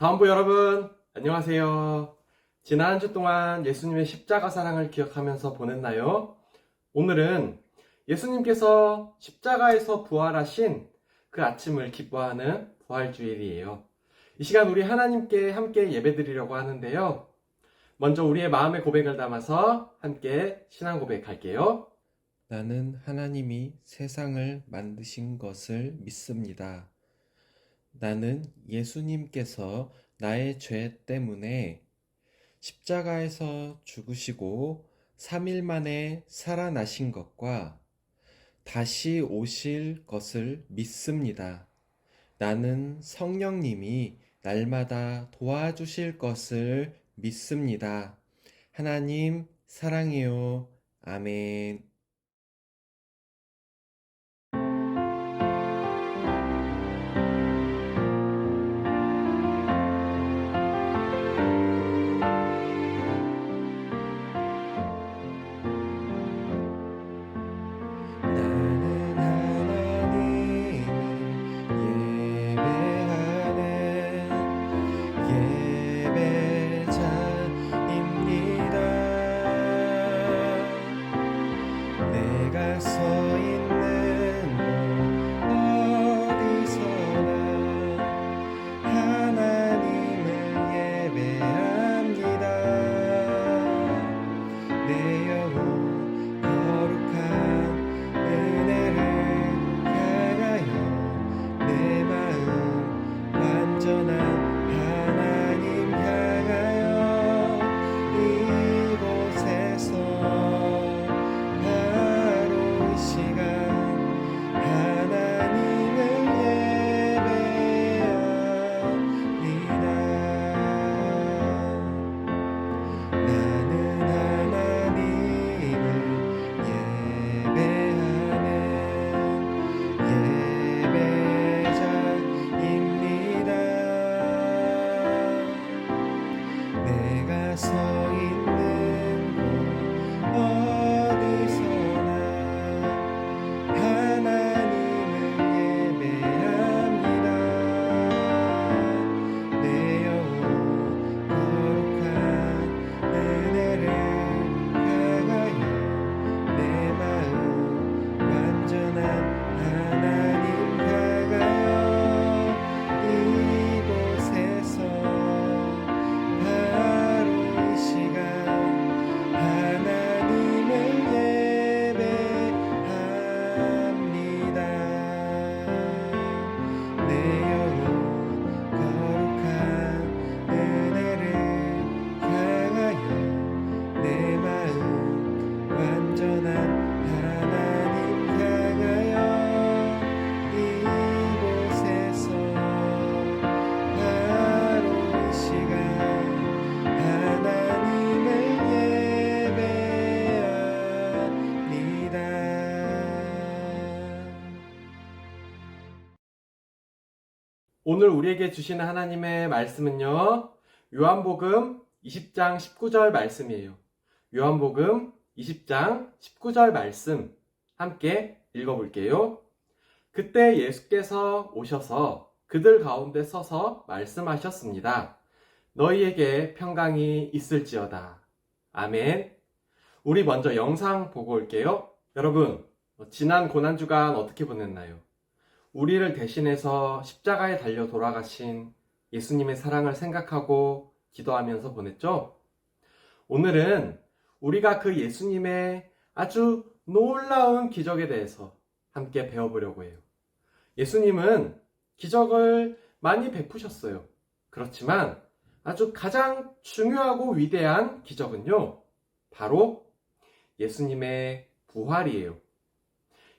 다음부 여러분, 안녕하세요. 지난 한 주 동안 예수님의 십자가 사랑을 기억하면서 보냈나요? 오늘은 예수님께서 십자가에서 부활하신 그 아침을 기뻐하는 부활주일이에요. 이 시간 우리 하나님께 함께 예배드리려고 하는데요. 먼저 우리의 마음의 고백을 담아서 함께 신앙 고백할게요. 나는 하나님이 세상을 만드신 것을 믿습니다. 나는 예수님께서 나의 죄 때문에 십자가에서 죽으시고 3일 만에 살아나신 것과 다시 오실 것을 믿습니다. 나는 성령님이 날마다 도와주실 것을 믿습니다. 하나님 사랑해요. 아멘. 나는 하나님을 예배하는 예배자입니다. 내가 서 있는 곳 어디서나 하나님을 예배합니다. 내 영혼 거룩한 은혜를 향하여 내 마음 완전한 하나님 향하여 이곳에서 바로 이 시간 하나님을 예배합니다. 나는 하나님을 예배하는 예배자입니다. 내가 서 있는 곳 어디서나 하나님을 예배합니다. 내 영혼 거룩한 은혜를 향하여 내 마음 완전한 하나님 향하여 이곳에서 바로 이 시간 하나님을 예배합니다. 내 영혼 거룩한 은혜를 향하여 내 마음 완전한 하나님 향하여 이곳에서 바로 이 시간 하나님을 예배합니다. 오늘 우리에게 주시는 하나님의 말씀은요, 요한복음 20장 19절 말씀이에요. 요한복음 20장 19절 말씀 함께 읽어볼게요. 그때 예수께서 오셔서 그들 가운데 서서 말씀하셨습니다. 너희에게 평강이 있을지어다. 아멘. 우리 먼저 영상 보고 올게요. 여러분, 지난 고난주간 어떻게 보냈나요? 우리를 대신해서 십자가에 달려 돌아가신 예수님의 사랑을 생각하고 기도하면서 보냈죠? 오늘은 우리가 그 예수님의 아주 놀라운 기적에 대해서 함께 배워보려고 해요. 예수님은 기적을 많이 베푸셨어요. 그렇지만 아주 가장 중요하고 위대한 기적은요, 바로 예수님의 부활이에요.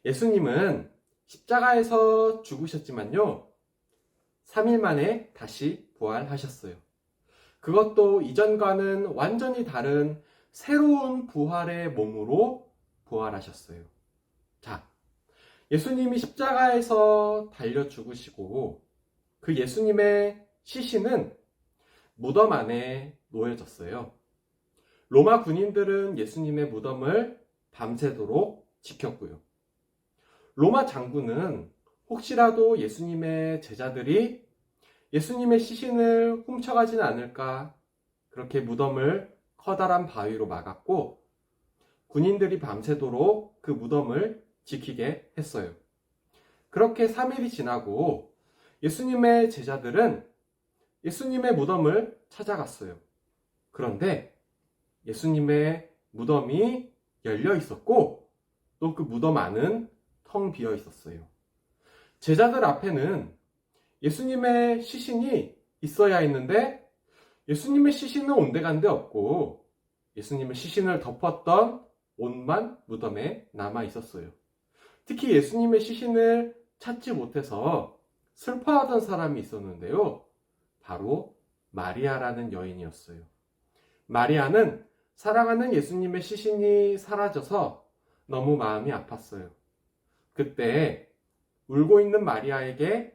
예수님은 십자가에서 죽으셨지만요, 3일 만에 다시 부활하셨어요. 그것도 이전과는 완전히 다른 새로운 부활의 몸으로 부활하셨어요. 자, 예수님이 십자가에서 달려 죽으시고 그 예수님의 시신은 무덤 안에 놓여졌어요. 로마 군인들은 예수님의 무덤을 밤새도록 지켰고요. 로마 장군은 혹시라도 예수님의 제자들이 예수님의 시신을 훔쳐가지는 않을까 그렇게 무덤을 커다란 바위로 막았고 군인들이 밤새도록 그 무덤을 지키게 했어요. 그렇게 3일이 지나고 예수님의 제자들은 예수님의 무덤을 찾아갔어요. 그런데 예수님의 무덤이 열려 있었고 또 그 무덤 안은 텅 비어 있었어요. 제자들 앞에는 예수님의 시신이 있어야 했는데 예수님의 시신은 온데간데 없고 예수님의 시신을 덮었던 옷만 무덤에 남아 있었어요. 특히 예수님의 시신을 찾지 못해서 슬퍼하던 사람이 있었는데요. 바로 마리아라는 여인이었어요. 마리아는 사랑하는 예수님의 시신이 사라져서 너무 마음이 아팠어요. 그때 울고 있는 마리아에게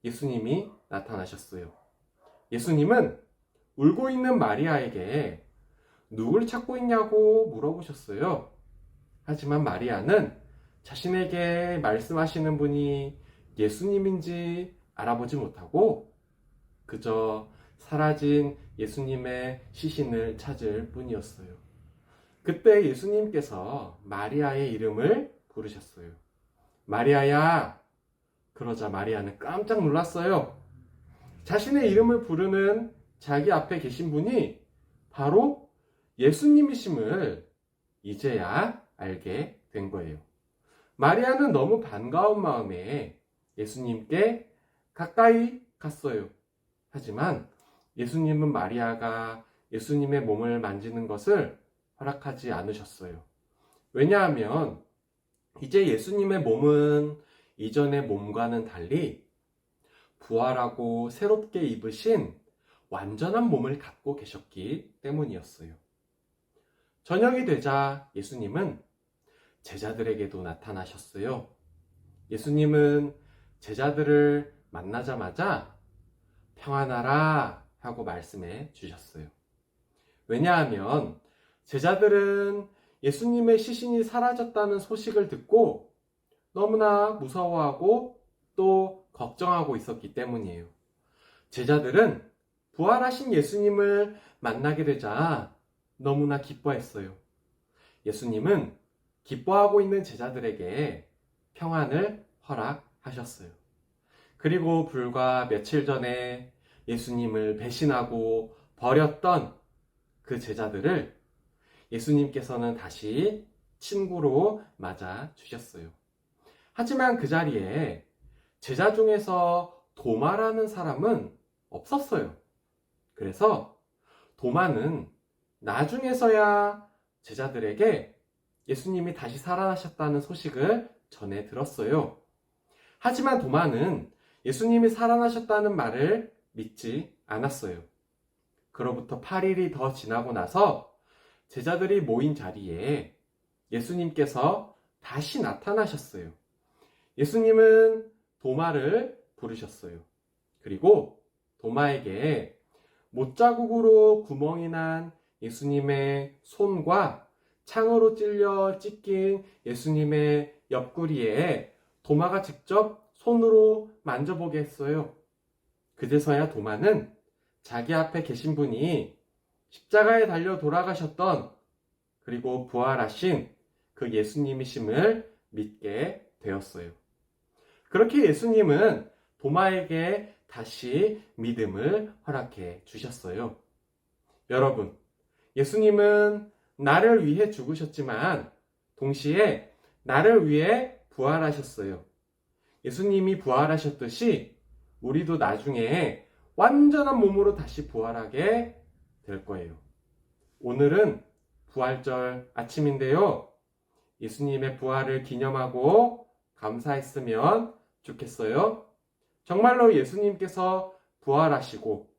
예수님이 나타나셨어요. 예수님은 울고 있는 마리아에게 누굴 찾고 있냐고 물어보셨어요. 하지만 마리아는 자신에게 말씀하시는 분이 예수님인지 알아보지 못하고 그저 사라진 예수님의 시신을 찾을 뿐이었어요. 그때 예수님께서 마리아의 이름을 부르셨어요. 마리아야! 그러자 마리아는 깜짝 놀랐어요. 자신의 이름을 부르는 자기 앞에 계신 분이 바로 예수님이심을 이제야 알게 된 거예요. 마리아는 너무 반가운 마음에 예수님께 가까이 갔어요. 하지만 예수님은 마리아가 예수님의 몸을 만지는 것을 허락하지 않으셨어요. 왜냐하면 이제 예수님의 몸은 이전의 몸과는 달리 부활하고 새롭게 입으신 완전한 몸을 갖고 계셨기 때문이었어요. 저녁이 되자 예수님은 제자들에게도 나타나셨어요. 예수님은 제자들을 만나자마자 평안하라 하고 말씀해 주셨어요. 왜냐하면 제자들은 예수님의 시신이 사라졌다는 소식을 듣고 너무나 무서워하고 또 걱정하고 있었기 때문이에요. 제자들은 부활하신 예수님을 만나게 되자 너무나 기뻐했어요. 예수님은 기뻐하고 있는 제자들에게 평안을 허락하셨어요. 그리고 불과 며칠 전에 예수님을 배신하고 버렸던 그 제자들을 예수님께서는 다시 친구로 맞아 주셨어요. 하지만 그 자리에 제자 중에서 도마라는 사람은 없었어요. 그래서 도마는 나중에서야 제자들에게 예수님이 다시 살아나셨다는 소식을 전해 들었어요. 하지만 도마는 예수님이 살아나셨다는 말을 믿지 않았어요. 그로부터 8일이 더 지나고 나서 제자들이 모인 자리에 예수님께서 다시 나타나셨어요. 예수님은 도마를 부르셨어요. 그리고 도마에게 못자국으로 구멍이 난 예수님의 손과 창으로 찔려 찢긴 예수님의 옆구리에 도마가 직접 손으로 만져보게 했어요. 그제서야 도마는 자기 앞에 계신 분이 십자가에 달려 돌아가셨던 그리고 부활하신 그 예수님이심을 믿게 되었어요. 그렇게 예수님은 도마에게 다시 믿음을 허락해 주셨어요. 여러분, 예수님은 나를 위해 죽으셨지만 동시에 나를 위해 부활하셨어요. 예수님이 부활하셨듯이 우리도 나중에 완전한 몸으로 다시 부활하게 될 거예요. 오늘은 부활절 아침인데요. 예수님의 부활을 기념하고 감사했으면 좋겠어요. 정말로 예수님께서 부활하시고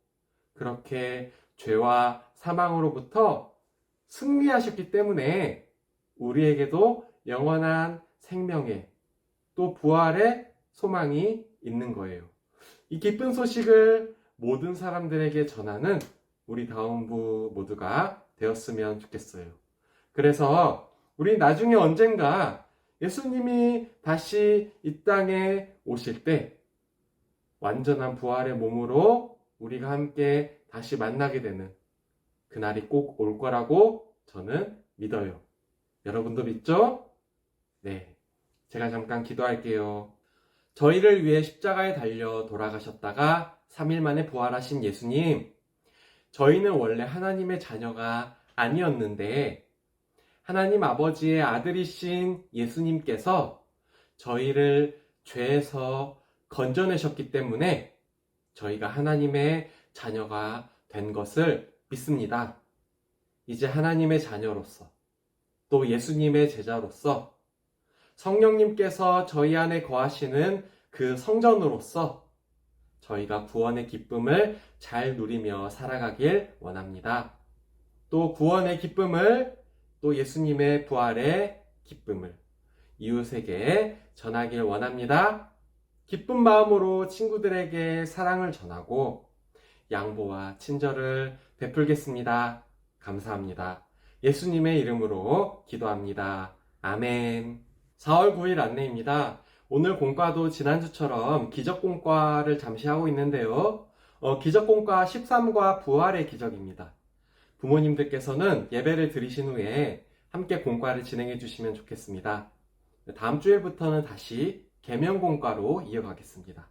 그렇게 죄와 사망으로부터 승리하셨기 때문에 우리에게도 영원한 생명의 또 부활의 소망이 있는 거예요. 이 기쁜 소식을 모든 사람들에게 전하는 우리 다운부 모두가 되었으면 좋겠어요. 그래서 우리 나중에 언젠가 예수님이 다시 이 땅에 오실 때 완전한 부활의 몸으로 우리가 함께 다시 만나게 되는 그날이 꼭 올 거라고 저는 믿어요. 여러분도 믿죠? 네. 제가 잠깐 기도할게요. 저희를 위해 십자가에 달려 돌아가셨다가 3일 만에 부활하신 예수님, 저희는 원래 하나님의 자녀가 아니었는데 하나님 아버지의 아들이신 예수님께서 저희를 죄에서 건져내셨기 때문에 저희가 하나님의 자녀가 된 것을 믿습니다. 이제 하나님의 자녀로서 또 예수님의 제자로서 성령님께서 저희 안에 거하시는 그 성전으로서 저희가 구원의 기쁨을 잘 누리며 살아가길 원합니다. 또 구원의 기쁨을 또 예수님의 부활의 기쁨을 이웃에게 전하길 원합니다. 기쁜 마음으로 친구들에게 사랑을 전하고 양보와 친절을 베풀겠습니다. 감사합니다. 예수님의 이름으로 기도합니다. 아멘. 4월 9일 안내입니다. 오늘 공과도 지난주처럼 기적공과를 잠시 하고 있는데요. 기적공과 13과 부활의 기적입니다. 부모님들께서는 예배를 드리신 후에 함께 공과를 진행해 주시면 좋겠습니다. 다음 주일부터는 다시 계명공과로 이어가겠습니다.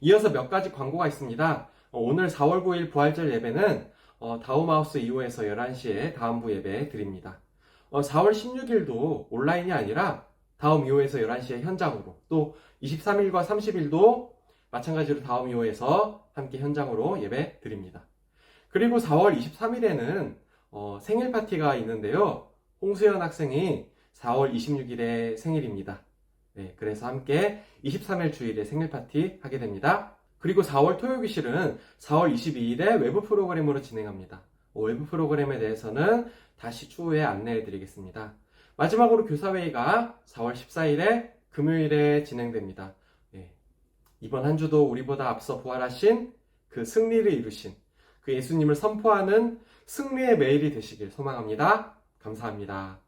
이어서 몇 가지 광고가 있습니다. 오늘 4월 9일 부활절 예배는 다움하우스 2호에서 11시에 다음부 예배 드립니다. 4월 16일도 온라인이 아니라 다음 2호에서 11시에 현장으로, 또 23일과 30일도 마찬가지로 다음 2호에서 함께 현장으로 예배 드립니다. 그리고 4월 23일에는 생일 파티가 있는데요. 홍수연 학생이 4월 26일에 생일입니다. 네, 그래서 함께 23일 주일에 생일 파티 하게 됩니다. 그리고 4월 토요기실은 4월 22일에 외부 프로그램으로 진행합니다. 외부 프로그램에 대해서는 다시 추후에 안내해 드리겠습니다. 마지막으로 교사회의가 4월 14일에 금요일에 진행됩니다. 네, 이번 한 주도 우리보다 앞서 부활하신 그 승리를 이루신 그 예수님을 선포하는 승리의 매일이 되시길 소망합니다. 감사합니다.